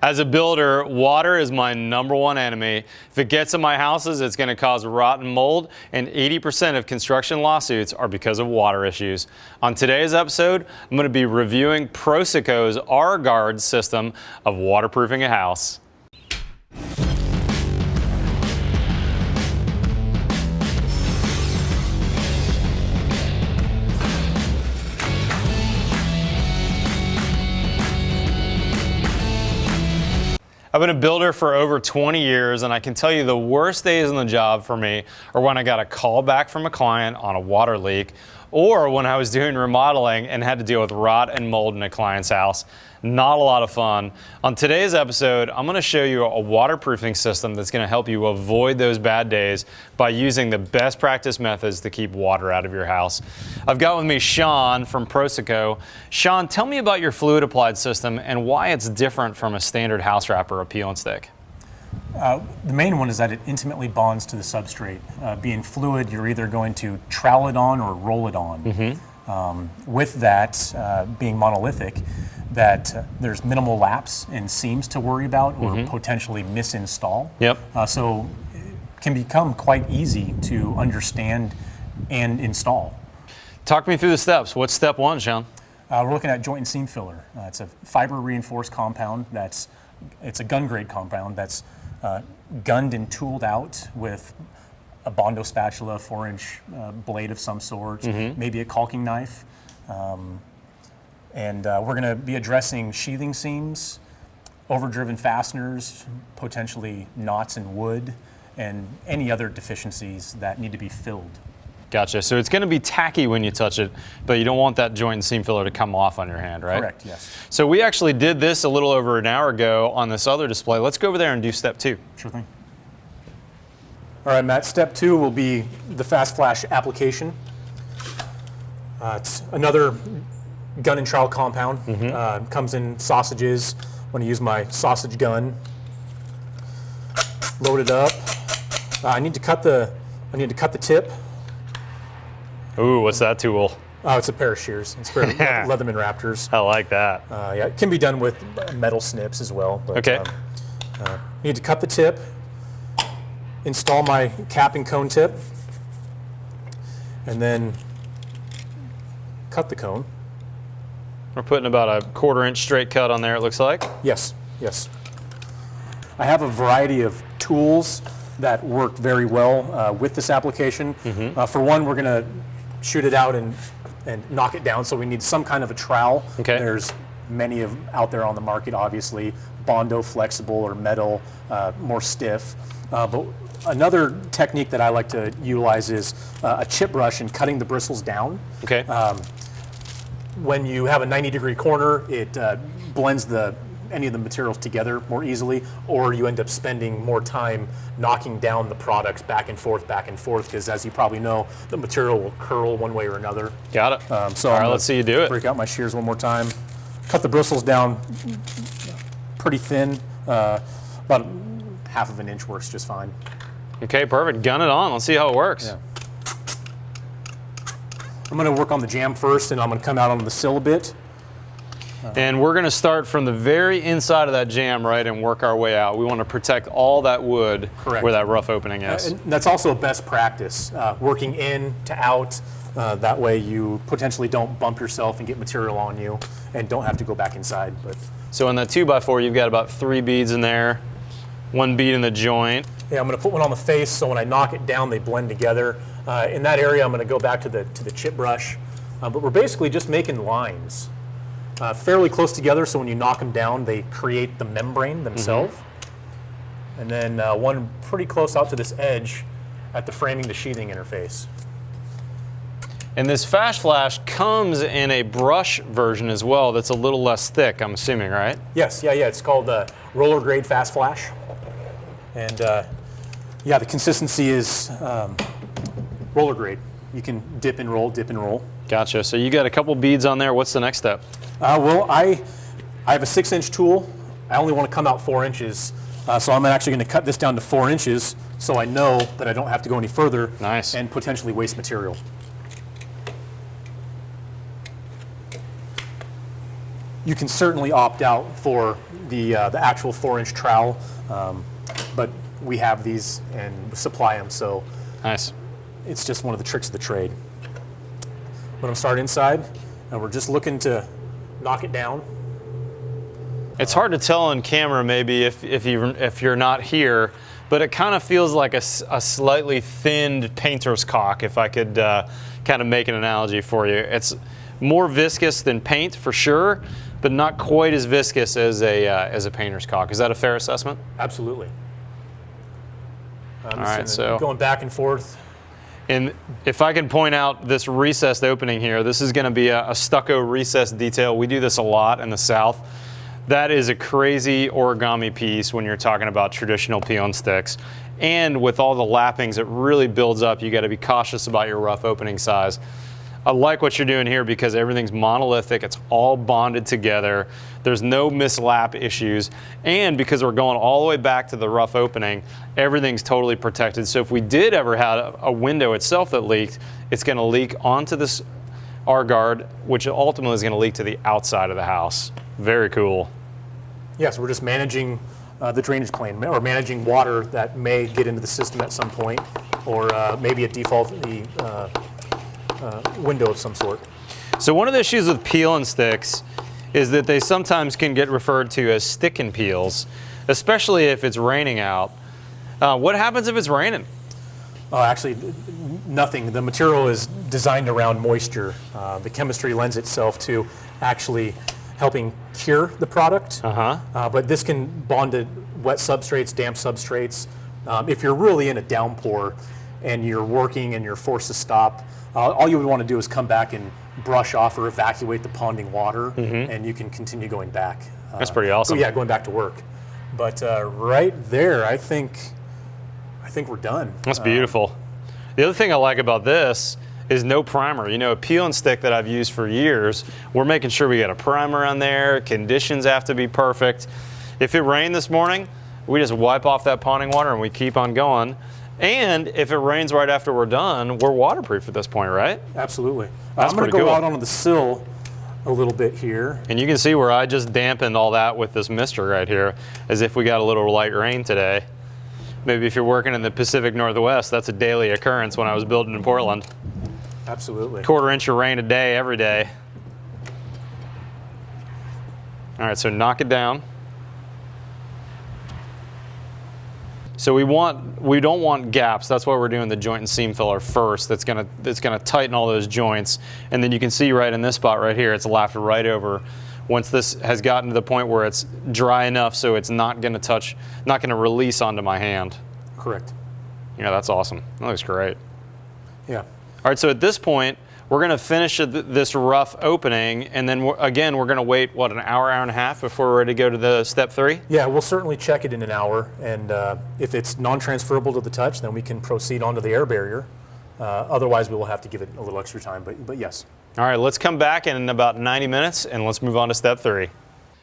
As a builder, water is my #1 enemy. If it gets in my houses, it's going to cause rot and mold, and 80% of construction lawsuits are because of water issues. On today's episode, I'm going to be reviewing Prosoco's R-Guard system of waterproofing a house. I've been a builder for over 20 years, and I can tell you the worst days on the job for me are when I got a call back from a client on a water leak, or when I was doing remodeling and had to deal with rot and mold in a client's house. Not a lot of fun. On today's episode, I'm going to show you a waterproofing system that's going to help you avoid those bad days by using the best practice methods to keep water out of your house. I've got with me Sean from Prosoco. Sean, tell me about your fluid applied system and why it's different from a standard house wrap or a peel and stick. The main one is that it intimately bonds to the substrate. Being fluid, you're either going to trowel it on or roll it on. With that being monolithic, that there's minimal lapse and seams to worry about or potentially misinstall. So it can become quite easy to understand and install. Talk me through the steps. What's step one, Sean? We're looking at joint and seam filler. It's a fiber reinforced compound it's a gun grade compound that's gunned and tooled out with a Bondo spatula, 4-inch blade of some sort, maybe a caulking knife. And we're going to be addressing sheathing seams, overdriven fasteners, potentially knots in wood, and any other deficiencies that need to be filled. Gotcha. So it's going to be tacky when you touch it, but you don't want that joint and seam filler to come off on your hand, right? Correct, yes. So we actually did this a little over an hour ago on this other display. Let's go over there and do step 2. Sure thing. All right, Matt, step 2 will be the fast flash application. It's another gun and trowel compound. Comes in sausages. I'm going to use my sausage gun. Load it up. I need to cut the tip. Ooh, what's that tool? Oh, it's a pair of shears. It's a pair of Leatherman Raptors. I like that. Yeah, it can be done with metal snips as well. But, okay. Need to cut the tip, install my cap and cone tip, and then cut the cone. We're putting about a 1/4 inch straight cut on there, it looks like. Yes, yes. I have a variety of tools that work very well with this application. For one, we're going to shoot it out and knock it down, so we need some kind of a trowel. Okay. There's many out there on the market, obviously. Bondo flexible or metal, more stiff. But another technique that I like to utilize is a chip brush and cutting the bristles down. Okay. When you have a 90-degree corner, it blends any of the materials together more easily, or you end up spending more time knocking down the products back and forth, because as you probably know, the material will curl one way or another. Got it. So all right, let's see you do it. Break out my shears one more time. Cut the bristles down pretty thin. About 1/2 inch works just fine. Okay, perfect. Gun it on. Let's see how it works. Yeah. I'm going to work on the jamb first, and I'm going to come out on the sill a bit. And we're going to start from the very inside of that jamb, right, and work our way out. We want to protect all that wood. Correct. Where that rough opening is. And that's also a best practice, working in to out. That way you potentially don't bump yourself and get material on you and don't have to go back inside. But so in that 2x4, you've got about 3 beads in there, 1 bead in the joint. Yeah, I'm going to put one on the face, so when I knock it down, they blend together. In that area, I'm going to go back to the chip brush. But we're basically just making lines. Fairly close together, so when you knock them down, they create the membrane themselves. And then one pretty close out to this edge at the framing to sheathing interface. And this fast flash comes in a brush version as well that's a little less thick, I'm assuming, right? Yes, yeah, it's called roller grade fast flash. And yeah, the consistency is roller grade. You can dip and roll, dip and roll. Gotcha. So you got a couple beads on there. What's the next step? Well, I have a 6-inch tool. I only want to come out 4 inches. So I'm actually going to cut this down to 4 inches so I know that I don't have to go any further. Nice. And potentially waste material. You can certainly opt out for the actual 4-inch trowel, but we have these and supply them, so nice. It's just one of the tricks of the trade. I'm going to start inside, and we're just looking to knock it down. It's hard to tell on camera maybe if you're not here, but it kind of feels like a slightly thinned painter's caulk, if I could kind of make an analogy for you. It's more viscous than paint for sure, but not quite as viscous as a painter's caulk. Is that a fair assessment? Absolutely. All right, so going back and forth. And if I can point out this recessed opening here, this is going to be a stucco recessed detail. We do this a lot in the South. That is a crazy origami piece when you're talking about traditional peel and sticks. And with all the lappings, it really builds up. You got to be cautious about your rough opening size. I like what you're doing here because everything's monolithic. It's all bonded together. There's no mislap issues. And because we're going all the way back to the rough opening, everything's totally protected. So if we did ever have a window itself that leaked, it's going to leak onto this R-Guard, which ultimately is going to leak to the outside of the house. Very cool. Yes, we're just managing the drainage plane, or managing water that may get into the system at some point, or maybe a default window of some sort. So one of the issues with peel and sticks is that they sometimes can get referred to as stick and peels, especially if it's raining out. What happens if it's raining? Actually, nothing. The material is designed around moisture. The chemistry lends itself to actually helping cure the product. But this can bond to wet substrates, damp substrates. If you're really in a downpour and you're working and you're forced to stop, all you would want to do is come back and brush off or evacuate the ponding water, and you can continue going back. That's pretty awesome. Yeah, going back to work. But right there, I think we're done. That's beautiful. The other thing I like about this is no primer. You know, a peel and stick that I've used for years, we're making sure we got a primer on there. Conditions have to be perfect. If it rained this morning, we just wipe off that ponding water and we keep on going. And if it rains right after we're done, we're waterproof at this point, right? Absolutely. That's I'm going to pretty go cool. out onto the sill a little bit here. And you can see where I just dampened all that with this mister right here, as if we got a little light rain today. Maybe if you're working in the Pacific Northwest, that's a daily occurrence when I was building in Portland. Absolutely. 1/4 inch of rain a day, every day. All right, so knock it down. So we don't want gaps. That's why we're doing the joint and seam filler first. That's gonna tighten all those joints. And then you can see right in this spot right here, it's lapped right over. Once this has gotten to the point where it's dry enough so it's not gonna release onto my hand. Correct. Yeah, that's awesome. That looks great. Yeah. All right, so at this point, we're going to finish this rough opening, and then we're going to wait, what, an hour and a half before we're ready to go to the step 3? Yeah, we'll certainly check it in an hour, and if it's non-transferable to the touch, then we can proceed onto the air barrier. Otherwise, we will have to give it a little extra time, but yes. All right, let's come back in about 90 minutes, and let's move on to step 3.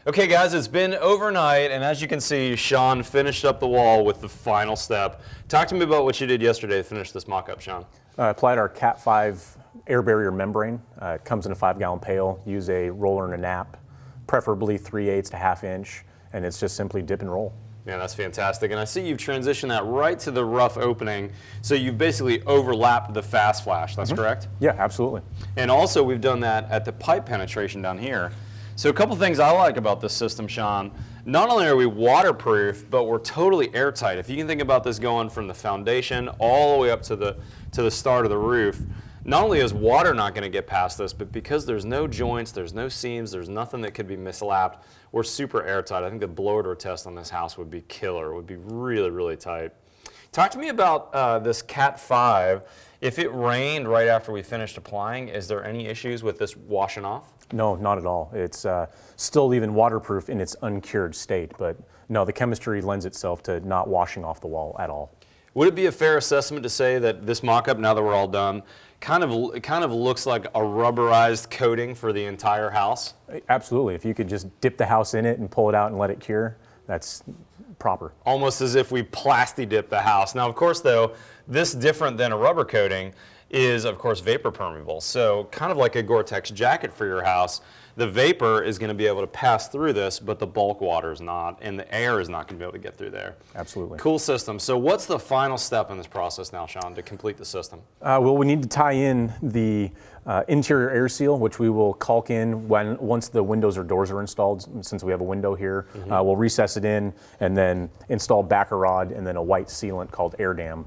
Okay, guys, it's been overnight, and as you can see, Sean finished up the wall with the final step. Talk to me about what you did yesterday to finish this mock-up, Sean. Applied our Cat 5 air barrier membrane. It comes in a 5-gallon pail. Use a roller and a nap, preferably 3/8 to 1/2 inch, and it's just simply dip and roll. Yeah, that's fantastic. And I see you've transitioned that right to the rough opening, so you've basically overlapped the fast flash, that's correct? Yeah, absolutely. And also we've done that at the pipe penetration down here. So a couple things I like about this system, Sean. Not only are we waterproof, but we're totally airtight. If you can think about this going from the foundation all the way up to the start of the roof, not only is water not going to get past this, but because there's no joints, there's no seams, there's nothing that could be mislapped, we're super airtight. I think the blower door test on this house would be killer. It would be really, really tight. Talk to me about this Cat 5. If it rained right after we finished applying, is there any issues with this washing off? No, not at all. It's still even waterproof in its uncured state, but no, the chemistry lends itself to not washing off the wall at all. Would it be a fair assessment to say that this mock-up, now that we're all done, it kind of looks like a rubberized coating for the entire house? Absolutely. If you could just dip the house in it and pull it out and let it cure, that's proper. Almost as if we plasti-dip the house. Now, of course, though, this different than a rubber coating is, of course, vapor permeable. So kind of like a Gore-Tex jacket for your house. the vapor is going to be able to pass through this, but the bulk water is not, and the air is not going to be able to get through there. Absolutely. Cool system. So what's the final step in this process now, Sean, to complete the system? Well, we need to tie in the interior air seal, which we will caulk in once the windows or doors are installed. Since we have a window here, we'll recess it in and then install backer rod and then a white sealant called air dam,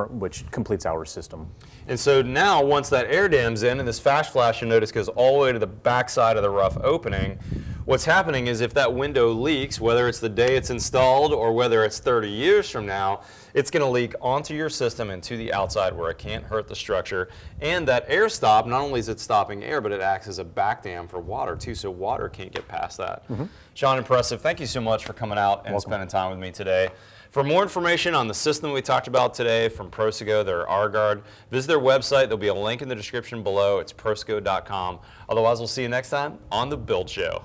which completes our system. And so now, once that air dam's in, and this flash you'll notice goes all the way to the back side of the rough opening, what's happening is if that window leaks, whether it's the day it's installed or whether it's 30 years from now, it's going to leak onto your system and to the outside where it can't hurt the structure. And that air stop, not only is it stopping air, but it acts as a back dam for water too, so water can't get past that. Sean, impressive. Thank you so much for coming out and spending time with me today. For more information on the system we talked about today from Prosoco, their R-Guard, visit their website. There'll be a link in the description below. It's prosoco.com. Otherwise, we'll see you next time on The Build Show.